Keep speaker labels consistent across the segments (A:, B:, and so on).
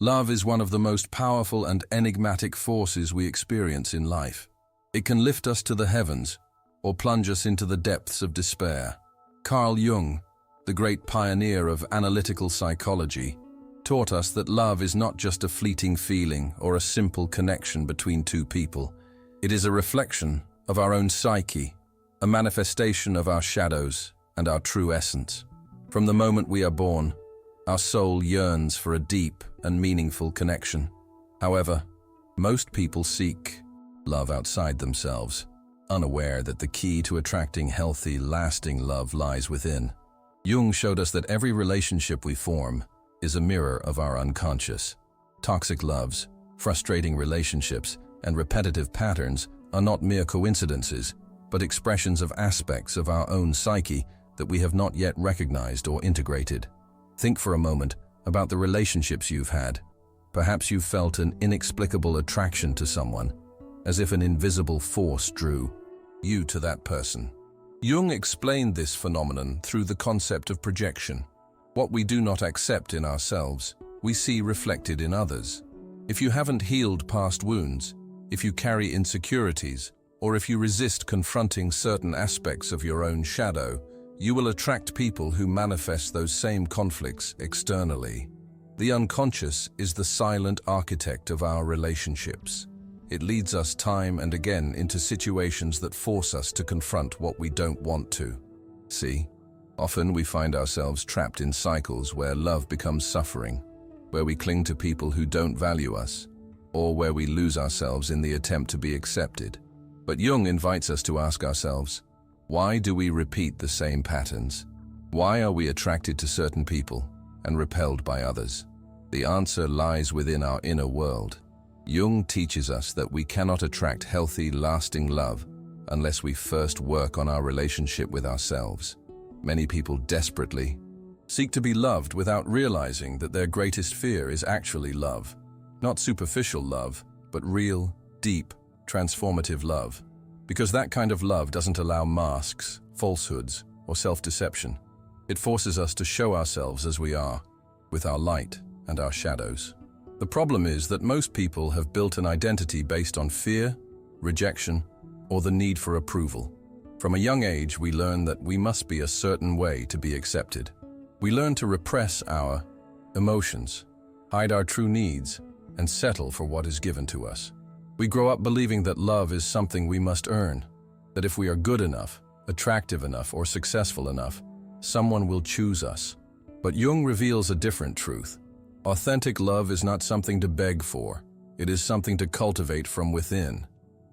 A: Love is one of the most powerful and enigmatic forces we experience in life. It can lift us to the heavens or plunge us into the depths of despair. Carl Jung, the great pioneer of analytical psychology, taught us that love is not just a fleeting feeling or a simple connection between two people. It is a reflection of our own psyche, a manifestation of our shadows and our true essence. From the moment we are born, our soul yearns for a deep and meaningful connection. However, most people seek love outside themselves, unaware that the key to attracting healthy, lasting love lies within. Jung showed us that every relationship we form is a mirror of our unconscious. Toxic loves, frustrating relationships, and repetitive patterns are not mere coincidences, but expressions of aspects of our own psyche that we have not yet recognized or integrated. Think for a moment about the relationships you've had. Perhaps you've felt an inexplicable attraction to someone, as if an invisible force drew you to that person. Jung explained this phenomenon through the concept of projection. What we do not accept in ourselves, we see reflected in others. If you haven't healed past wounds, if you carry insecurities, or if you resist confronting certain aspects of your own shadow, you will attract people who manifest those same conflicts externally. The unconscious is the silent architect of our relationships. It leads us time and again into situations that force us to confront what we don't want to. See, often we find ourselves trapped in cycles where love becomes suffering, where we cling to people who don't value us, or where we lose ourselves in the attempt to be accepted. But Jung invites us to ask ourselves, why do we repeat the same patterns? Why are we attracted to certain people and repelled by others? The answer lies within our inner world. Jung teaches us that we cannot attract healthy, lasting love unless we first work on our relationship with ourselves. Many people desperately seek to be loved without realizing that their greatest fear is actually love. Not superficial love, but real, deep, transformative love. Because that kind of love doesn't allow masks, falsehoods, or self-deception. It forces us to show ourselves as we are, with our light and our shadows. The problem is that most people have built an identity based on fear, rejection, or the need for approval. From a young age, we learn that we must be a certain way to be accepted. We learn to repress our emotions, hide our true needs, and settle for what is given to us. We grow up believing that love is something we must earn, that if we are good enough, attractive enough, or successful enough, someone will choose us. But Jung reveals a different truth. Authentic love is not something to beg for. It is something to cultivate from within.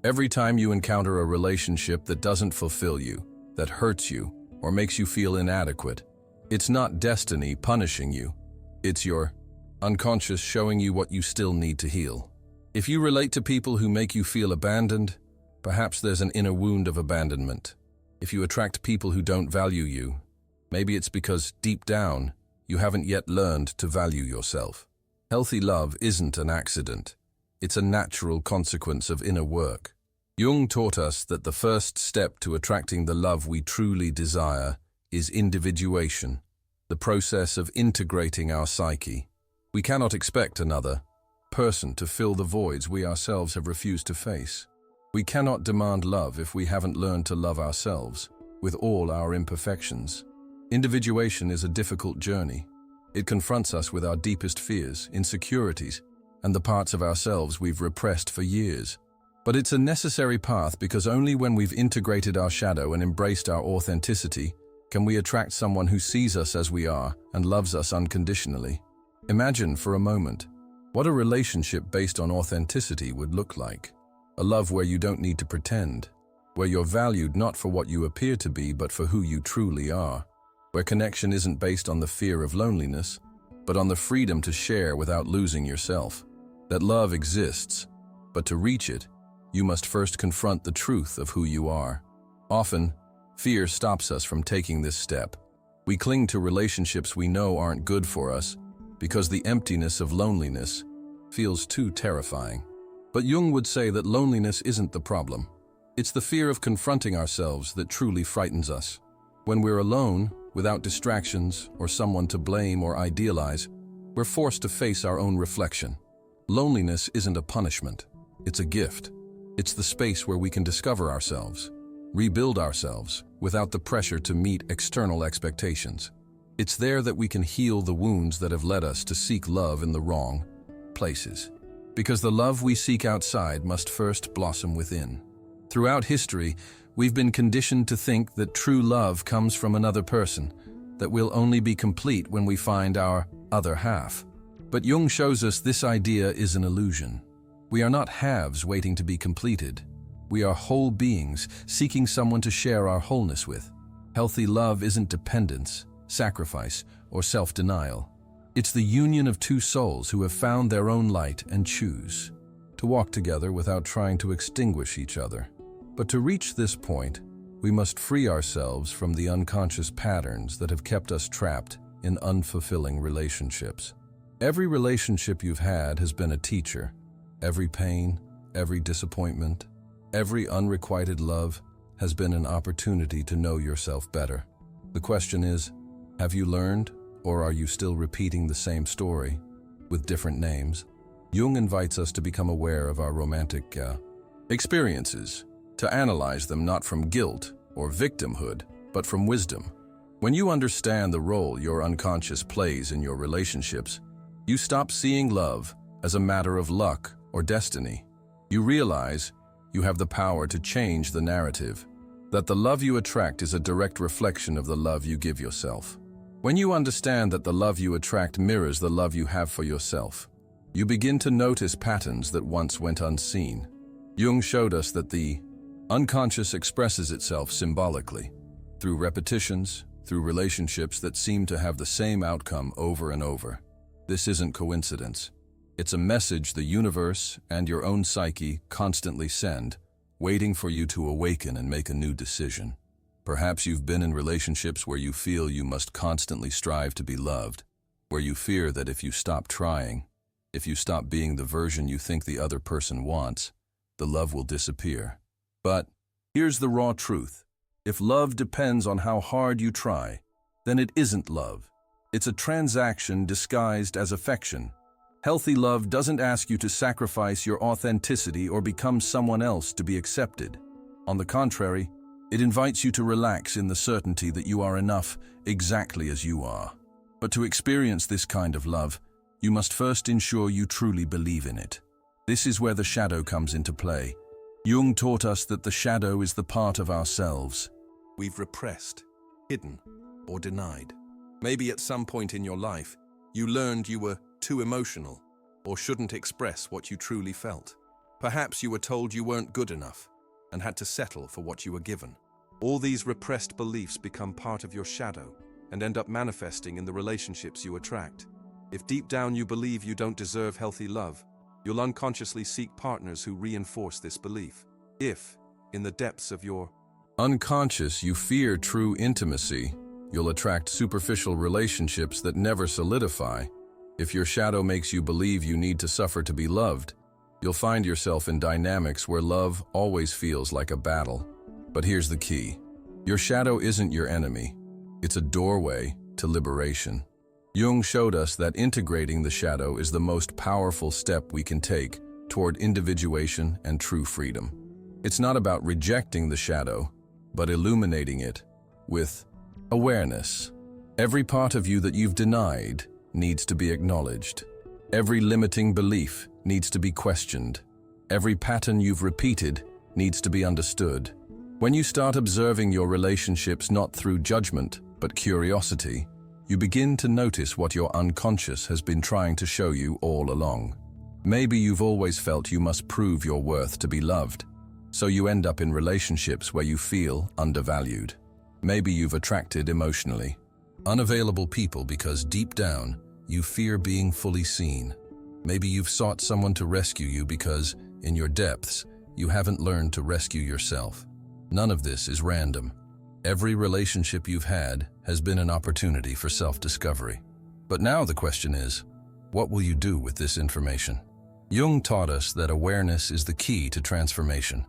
A: Every time you encounter a relationship that doesn't fulfill you, that hurts you, or makes you feel inadequate, it's not destiny punishing you. It's your unconscious showing you what you still need to heal. If you relate to people who make you feel abandoned, perhaps there's an inner wound of abandonment. If you attract people who don't value you, maybe it's because deep down, you haven't yet learned to value yourself. Healthy love isn't an accident. It's a natural consequence of inner work. Jung taught us that the first step to attracting the love we truly desire is individuation, the process of integrating our psyche. We cannot expect another person to fill the voids we ourselves have refused to face. We cannot demand love if we haven't learned to love ourselves, with all our imperfections. Individuation is a difficult journey. It confronts us with our deepest fears, insecurities, and the parts of ourselves we've repressed for years. But it's a necessary path because only when we've integrated our shadow and embraced our authenticity can we attract someone who sees us as we are and loves us unconditionally. Imagine for a moment what a relationship based on authenticity would look like. A love where you don't need to pretend, where you're valued not for what you appear to be but for who you truly are, where connection isn't based on the fear of loneliness, but on the freedom to share without losing yourself. That love exists, but to reach it, you must first confront the truth of who you are. Often, fear stops us from taking this step. We cling to relationships we know aren't good for us because the emptiness of loneliness feels too terrifying. But Jung would say that loneliness isn't the problem. It's the fear of confronting ourselves that truly frightens us. When we're alone, without distractions or someone to blame or idealize, We're forced to face our own reflection. Loneliness isn't a punishment, it's a gift. It's the space where we can discover ourselves, rebuild ourselves, without the pressure to meet external expectations. It's there that we can heal the wounds that have led us to seek love in the wrong places. Because the love we seek outside must first blossom within. Throughout history, we've been conditioned to think that true love comes from another person, that we'll only be complete when we find our other half. But Jung shows us this idea is an illusion. We are not halves waiting to be completed. We are whole beings seeking someone to share our wholeness with. Healthy love isn't dependence, sacrifice, or self-denial. It's the union of two souls who have found their own light and choose to walk together without trying to extinguish each other. But to reach this point, we must free ourselves from the unconscious patterns that have kept us trapped in unfulfilling relationships. Every relationship you've had has been a teacher. Every pain, every disappointment, every unrequited love has been an opportunity to know yourself better. The question is, have you learned, or are you still repeating the same story with different names? Jung invites us to become aware of our romantic experiences, to analyze them not from guilt or victimhood, but from wisdom. When you understand the role your unconscious plays in your relationships, you stop seeing love as a matter of luck or destiny. You realize you have the power to change the narrative, that the love you attract is a direct reflection of the love you give yourself. When you understand that the love you attract mirrors the love you have for yourself, you begin to notice patterns that once went unseen. Jung showed us that the unconscious expresses itself symbolically, through repetitions, through relationships that seem to have the same outcome over and over. This isn't coincidence. It's a message the universe and your own psyche constantly send, waiting for you to awaken and make a new decision. Perhaps you've been in relationships where you feel you must constantly strive to be loved, where you fear that if you stop trying, if you stop being the version you think the other person wants, the love will disappear. But here's the raw truth. If love depends on how hard you try, then it isn't love. It's a transaction disguised as affection. Healthy love doesn't ask you to sacrifice your authenticity or become someone else to be accepted. On the contrary, it invites you to relax in the certainty that you are enough exactly as you are. But to experience this kind of love, you must first ensure you truly believe in it. This is where the shadow comes into play. Jung taught us that the shadow is the part of ourselves we've repressed, hidden, or denied. Maybe at some point in your life, you learned you were too emotional or shouldn't express what you truly felt. Perhaps you were told you weren't good enough and had to settle for what you were given. All these repressed beliefs become part of your shadow and end up manifesting in the relationships you attract. If deep down you believe you don't deserve healthy love, you'll unconsciously seek partners who reinforce this belief. If, in the depths of your unconscious, you fear true intimacy, you'll attract superficial relationships that never solidify. If your shadow makes you believe you need to suffer to be loved, you'll find yourself in dynamics where love always feels like a battle. But here's the key. Your shadow isn't your enemy. It's a doorway to liberation. Jung showed us that integrating the shadow is the most powerful step we can take toward individuation and true freedom. It's not about rejecting the shadow, but illuminating it with awareness. Every part of you that you've denied needs to be acknowledged. Every limiting belief needs to be questioned. Every pattern you've repeated needs to be understood. When you start observing your relationships not through judgment, but curiosity, you begin to notice what your unconscious has been trying to show you all along. Maybe you've always felt you must prove your worth to be loved, so you end up in relationships where you feel undervalued. Maybe you've attracted emotionally unavailable people because deep down, you fear being fully seen. Maybe you've sought someone to rescue you because, in your depths, you haven't learned to rescue yourself. None of this is random. Every relationship you've had has been an opportunity for self-discovery. But now the question is, what will you do with this information? Jung taught us that awareness is the key to transformation.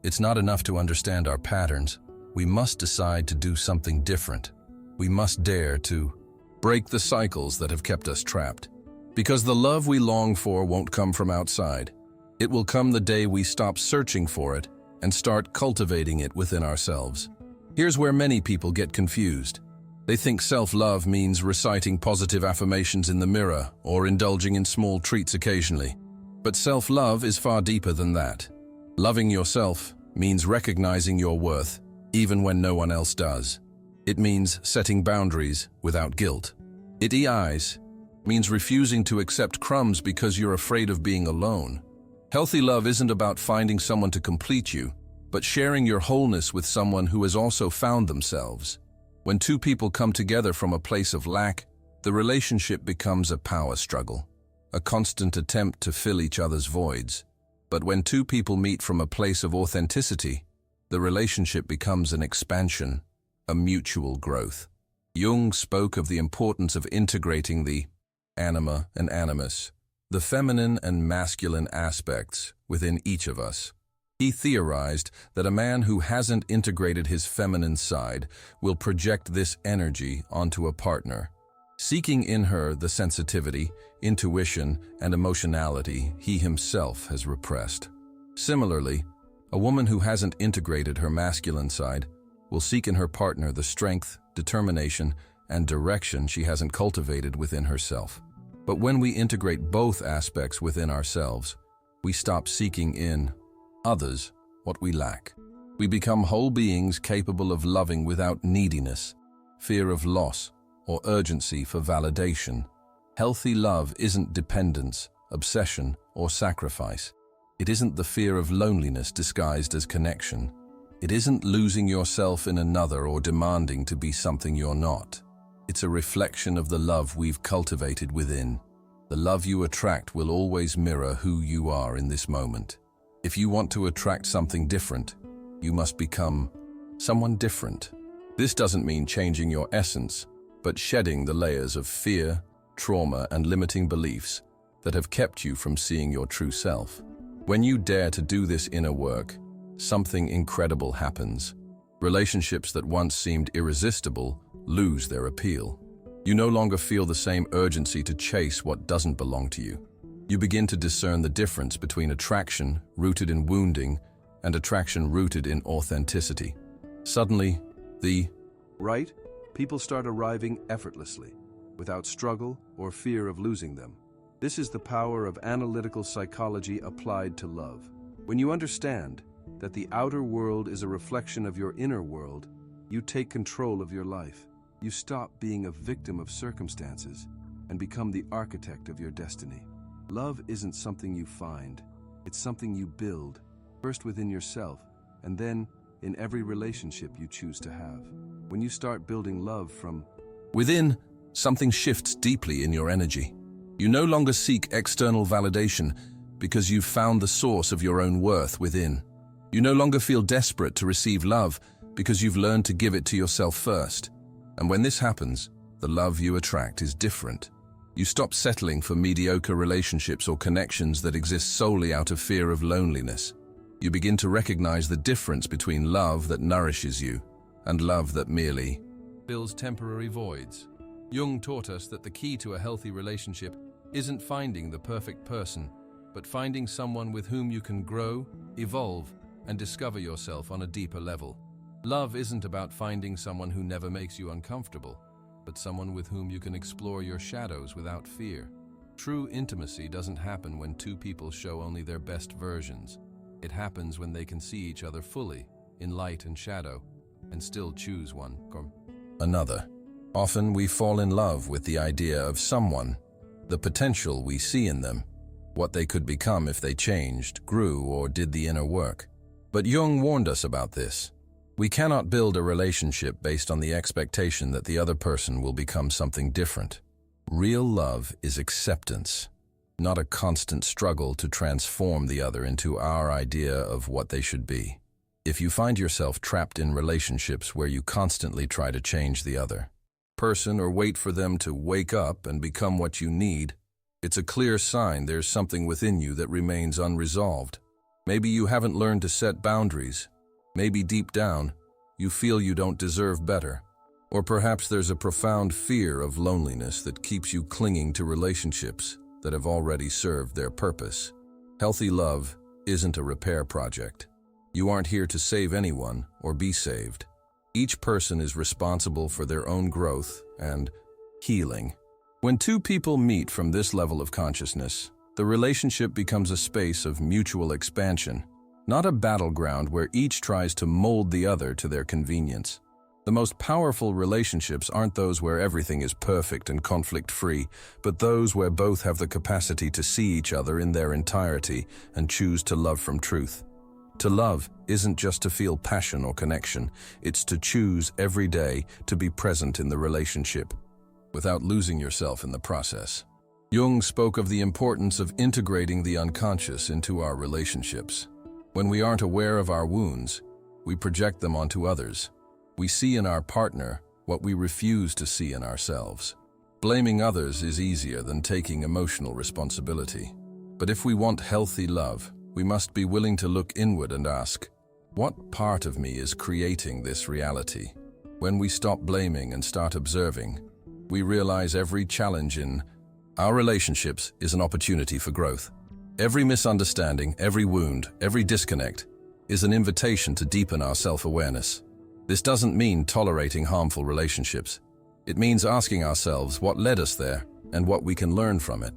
A: It's not enough to understand our patterns. We must decide to do something different. We must dare to break the cycles that have kept us trapped. Because the love we long for won't come from outside. It will come the day we stop searching for it and start cultivating it within ourselves. Here's where many people get confused. They think self-love means reciting positive affirmations in the mirror or indulging in small treats occasionally. But self-love is far deeper than that. Loving yourself means recognizing your worth, even when no one else does. It means setting boundaries without guilt. It means refusing to accept crumbs because you're afraid of being alone. Healthy love isn't about finding someone to complete you, but sharing your wholeness with someone who has also found themselves. When two people come together from a place of lack, the relationship becomes a power struggle, a constant attempt to fill each other's voids. But when two people meet from a place of authenticity, the relationship becomes an expansion, a mutual growth. Jung spoke of the importance of integrating the anima and animus, the feminine and masculine aspects within each of us. He theorized that a man who hasn't integrated his feminine side will project this energy onto a partner, seeking in her the sensitivity, intuition, and emotionality he himself has repressed. Similarly, a woman who hasn't integrated her masculine side will seek in her partner the strength, determination, and direction she hasn't cultivated within herself. But when we integrate both aspects within ourselves, we stop seeking in others what we lack. We become whole beings capable of loving without neediness, fear of loss, or urgency for validation. Healthy love isn't dependence, obsession, or sacrifice. It isn't the fear of loneliness disguised as connection. It isn't losing yourself in another or demanding to be something you're not. It's a reflection of the love we've cultivated within. The love you attract will always mirror who you are in this moment. If you want to attract something different, you must become someone different. This doesn't mean changing your essence, but shedding the layers of fear, trauma, and limiting beliefs that have kept you from seeing your true self. When you dare to do this inner work, something incredible happens. Relationships that once seemed irresistible lose their appeal. You no longer feel the same urgency to chase what doesn't belong to you. You begin to discern the difference between attraction rooted in wounding and attraction rooted in authenticity. Suddenly, the right people start arriving effortlessly, without struggle or fear of losing them. This is the power of analytical psychology applied to love. When you understand that the outer world is a reflection of your inner world, you take control of your life. You stop being a victim of circumstances and become the architect of your destiny. Love isn't something you find, it's something you build, first within yourself, and then in every relationship you choose to have. When you start building love from within, something shifts deeply in your energy. You no longer seek external validation because you've found the source of your own worth within. You no longer feel desperate to receive love because you've learned to give it to yourself first. And when this happens, the love you attract is different. You stop settling for mediocre relationships or connections that exist solely out of fear of loneliness. You begin to recognize the difference between love that nourishes you and love that merely fills temporary voids. Jung taught us that the key to a healthy relationship isn't finding the perfect person, but finding someone with whom you can grow, evolve, and discover yourself on a deeper level. Love isn't about finding someone who never makes you uncomfortable, but someone with whom you can explore your shadows without fear. True intimacy doesn't happen when two people show only their best versions. It happens when they can see each other fully, in light and shadow, and still choose one or another. Often we fall in love with the idea of someone, the potential we see in them, what they could become if they changed, grew, or did the inner work. But Jung warned us about this. We cannot build a relationship based on the expectation that the other person will become something different. Real love is acceptance, not a constant struggle to transform the other into our idea of what they should be. If you find yourself trapped in relationships where you constantly try to change the other person or wait for them to wake up and become what you need, it's a clear sign there's something within you that remains unresolved. Maybe you haven't learned to set boundaries. Maybe deep down, you feel you don't deserve better. Or perhaps there's a profound fear of loneliness that keeps you clinging to relationships that have already served their purpose. Healthy love isn't a repair project. You aren't here to save anyone or be saved. Each person is responsible for their own growth and healing. When two people meet from this level of consciousness, the relationship becomes a space of mutual expansion, not a battleground where each tries to mold the other to their convenience. The most powerful relationships aren't those where everything is perfect and conflict-free, but those where both have the capacity to see each other in their entirety and choose to love from truth. To love isn't just to feel passion or connection, it's to choose every day to be present in the relationship, without losing yourself in the process. Jung spoke of the importance of integrating the unconscious into our relationships. When we aren't aware of our wounds, we project them onto others. We see in our partner what we refuse to see in ourselves. Blaming others is easier than taking emotional responsibility. But if we want healthy love, we must be willing to look inward and ask, what part of me is creating this reality? When we stop blaming and start observing, we realize every challenge in our relationships is an opportunity for growth. Every misunderstanding, every wound, every disconnect is an invitation to deepen our self-awareness. This doesn't mean tolerating harmful relationships. It means asking ourselves what led us there and what we can learn from it.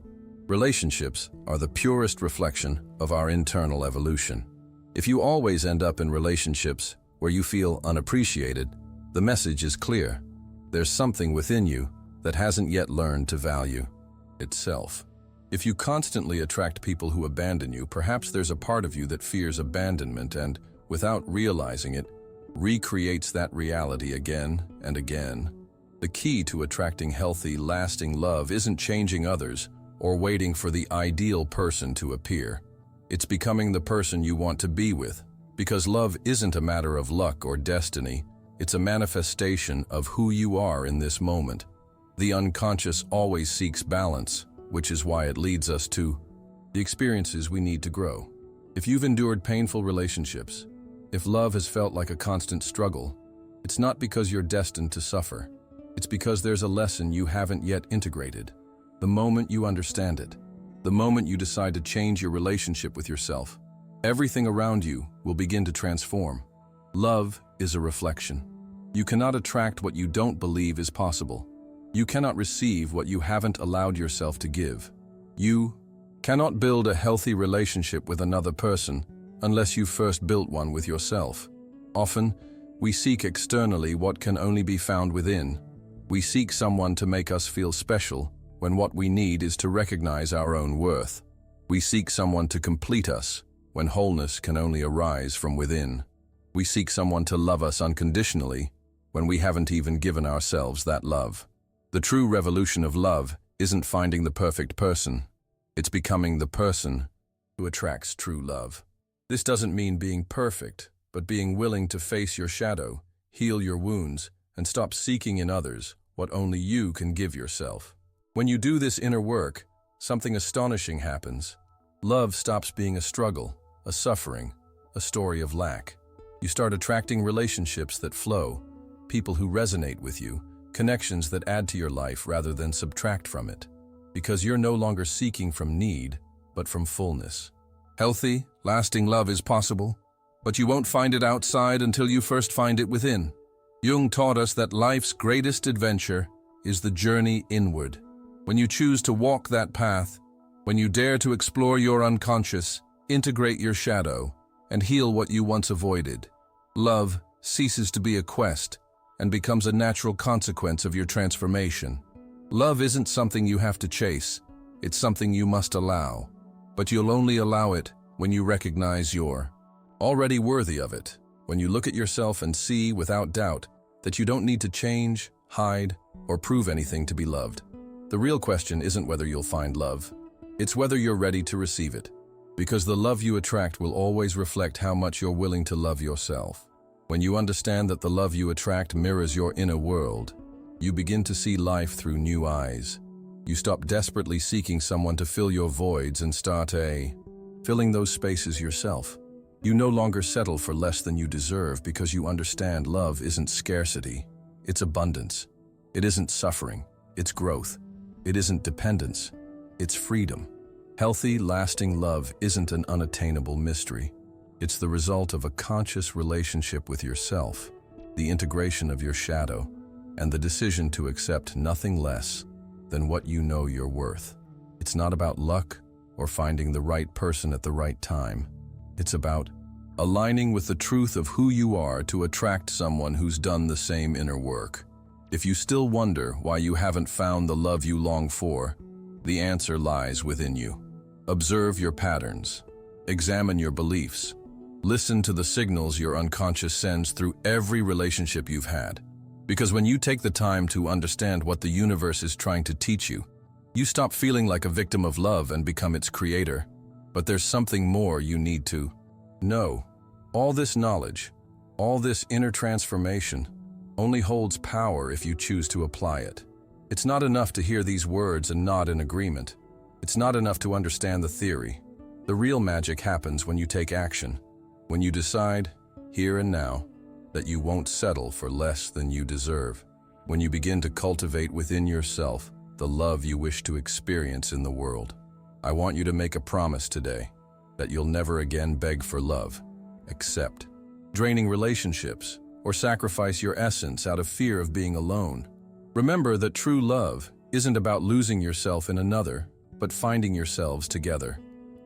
A: Relationships are the purest reflection of our internal evolution. If you always end up in relationships where you feel unappreciated, the message is clear. There's something within you that hasn't yet learned to value itself. If you constantly attract people who abandon you, perhaps there's a part of you that fears abandonment and, without realizing it, recreates that reality again and again. The key to attracting healthy, lasting love isn't changing others or waiting for the ideal person to appear. It's becoming the person you want to be with, because love isn't a matter of luck or destiny. It's a manifestation of who you are in this moment. The unconscious always seeks balance, which is why it leads us to the experiences we need to grow. If you've endured painful relationships, if love has felt like a constant struggle, it's not because you're destined to suffer. It's because there's a lesson you haven't yet integrated. The moment you understand it, the moment you decide to change your relationship with yourself, everything around you will begin to transform. Love is a reflection. You cannot attract what you don't believe is possible. You cannot receive what you haven't allowed yourself to give. You cannot build a healthy relationship with another person unless you've first built one with yourself. Often, we seek externally what can only be found within. We seek someone to make us feel special, when what we need is to recognize our own worth. We seek someone to complete us, when wholeness can only arise from within. We seek someone to love us unconditionally, when we haven't even given ourselves that love. The true revolution of love isn't finding the perfect person. It's becoming the person who attracts true love. This doesn't mean being perfect, but being willing to face your shadow, heal your wounds, and stop seeking in others what only you can give yourself. When you do this inner work, something astonishing happens. Love stops being a struggle, a suffering, a story of lack. You start attracting relationships that flow, people who resonate with you, connections that add to your life rather than subtract from it, because you're no longer seeking from need, but from fullness. Healthy, lasting love is possible, but you won't find it outside until you first find it within. Jung taught us that life's greatest adventure is the journey inward. When you choose to walk that path, when you dare to explore your unconscious, integrate your shadow, and heal what you once avoided, love ceases to be a quest and becomes a natural consequence of your transformation. Love isn't something you have to chase, it's something you must allow. But you'll only allow it when you recognize you're already worthy of it, when you look at yourself and see without doubt that you don't need to change, hide, or prove anything to be loved. The real question isn't whether you'll find love, it's whether you're ready to receive it. Because the love you attract will always reflect how much you're willing to love yourself. When you understand that the love you attract mirrors your inner world, you begin to see life through new eyes. You stop desperately seeking someone to fill your voids and start filling those spaces yourself. You no longer settle for less than you deserve because you understand love isn't scarcity, it's abundance. It isn't suffering, it's growth. It isn't dependence, it's freedom. Healthy, lasting love isn't an unattainable mystery. It's the result of a conscious relationship with yourself, the integration of your shadow, and the decision to accept nothing less than what you know you're worth. It's not about luck or finding the right person at the right time. It's about aligning with the truth of who you are to attract someone who's done the same inner work. If you still wonder why you haven't found the love you long for, the answer lies within you. Observe your patterns. Examine your beliefs. Listen to the signals your unconscious sends through every relationship you've had. Because when you take the time to understand what the universe is trying to teach you, you stop feeling like a victim of love and become its creator. But there's something more you need to know. All this knowledge, all this inner transformation, only holds power if you choose to apply it. It's not enough to hear these words and nod in agreement. It's not enough to understand the theory. The real magic happens when you take action, when you decide, here and now, that you won't settle for less than you deserve, when you begin to cultivate within yourself the love you wish to experience in the world. I want you to make a promise today that you'll never again beg for love, accept draining relationships, or sacrifice your essence out of fear of being alone. Remember that true love isn't about losing yourself in another, but finding yourselves together.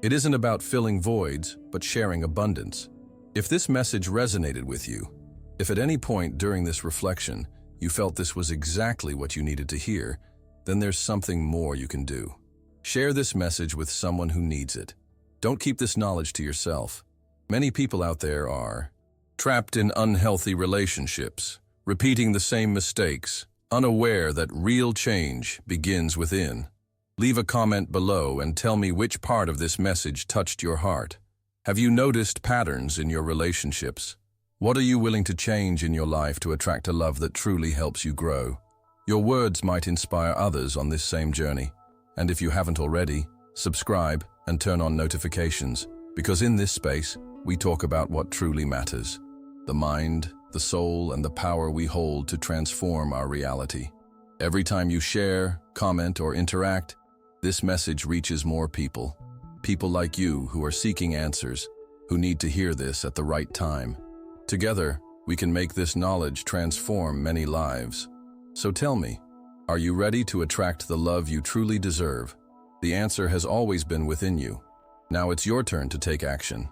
A: It isn't about filling voids, but sharing abundance. If this message resonated with you, if at any point during this reflection you felt this was exactly what you needed to hear, then there's something more you can do. Share this message with someone who needs it. Don't keep this knowledge to yourself. Many people out there are trapped in unhealthy relationships, repeating the same mistakes, unaware that real change begins within. Leave a comment below and tell me which part of this message touched your heart. Have you noticed patterns in your relationships? What are you willing to change in your life to attract a love that truly helps you grow? Your words might inspire others on this same journey. And if you haven't already, subscribe and turn on notifications, because in this space, we talk about what truly matters: the mind, the soul, and the power we hold to transform our reality. Every time you share, comment, or interact, this message reaches more people. People like you who are seeking answers, who need to hear this at the right time. Together, we can make this knowledge transform many lives. So tell me, are you ready to attract the love you truly deserve? The answer has always been within you. Now it's your turn to take action.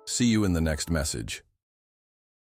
A: See you in the next message.